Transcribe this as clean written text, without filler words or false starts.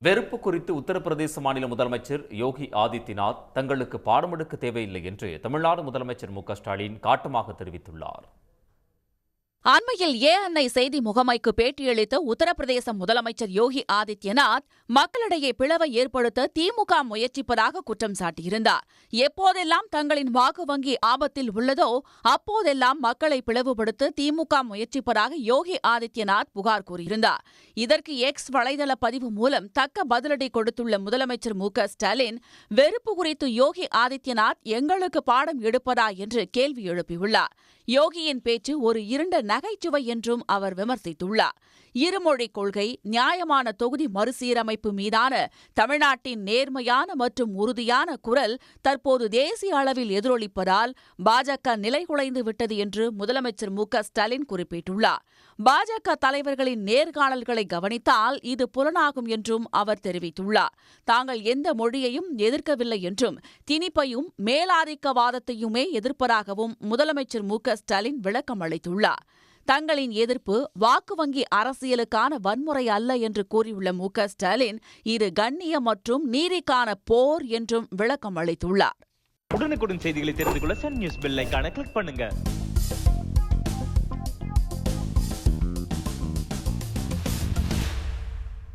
வெறுப்பு குறித்து உத்தரப்பிரதேச மாநில முதலமைச்சர் யோகி ஆதித்யநாத் தங்களுக்கு பாடம் எடுக்க தேவையில்லை என்று தமிழ்நாடு முதலமைச்சர் மு.க.ஸ்டாலின் காட்டமாக தெரிவித்துள்ளார். அண்மையில் ஏஎன்ஐ செய்தி முகமைக்கு பேட்டியளித்த உத்தரப்பிரதேச முதலமைச்சர் யோகி ஆதித்யநாத் மக்களிடையே பிளவை ஏற்படுத்த திமுக முயற்சிப்பதாக குற்றம் சாட்டியிருந்தார். எப்போதெல்லாம் தங்களின் வாக்கு வங்கி ஆபத்தில் உள்ளதோ அப்போதெல்லாம் மக்களை பிளவுபடுத்த திமுக முயற்சிப்பதாக யோகி ஆதித்யநாத் புகார் கூறியிருந்தார். இதற்கு எக்ஸ் வலைதள பதிவு மூலம் தக்க பதிலடி கொடுத்துள்ள முதலமைச்சர் மு.க.ஸ்டாலின் வெறுப்பு குறித்து யோகி ஆதித்யநாத் எங்களுக்கு பாடம் எடுப்பதா என்று கேள்வி எழுப்பியுள்ளார். யோகியின் பேச்சு ஒரு இருண்ட நகைச்சுவை என்றும் அவர் விமர்சித்துள்ளார். இருமொழிக் கொள்கை, நியாயமான தொகுதி மறுசீரமைப்பு மீதான தமிழ்நாட்டின் நேர்மையான மற்றும் உறுதியான குரல் தற்போது தேசிய அளவில் எதிரொலிப்பதால் பாஜக நிலைகுலைந்து விட்டது என்று முதலமைச்சர் மு.க.ஸ்டாலின் குறிப்பிட்டுள்ளார். பாஜக தலைவர்களின் நேர்காணல்களை கவனித்தால் இது புலனாகும் என்றும் அவர் தெரிவித்துள்ளார். தாங்கள் எந்த மொழியையும் எதிர்க்கவில்லை என்றும் திணிப்பையும் மேலாதிக்கவாதத்தையுமே எதிர்ப்பதாகவும் முதலமைச்சர் மு.க.ஸ்டாலின் விளக்கம் அளித்துள்ளார். தங்களின் எதிர்ப்பு வாக்கு வங்கி அரசியலுக்கான வன்முறை அல்ல என்று கூறியுள்ள மு.க.ஸ்டாலின் இது கண்ணியம் மற்றும் நீதிக்கான போர் என்றும் விளக்கம் அளித்துள்ளார். உடனுக்குடன் செய்திகளை தெரிந்து கொள்ள சன் நியூஸ் பெல் ஐகானை கிளிக் பண்ணுங்க.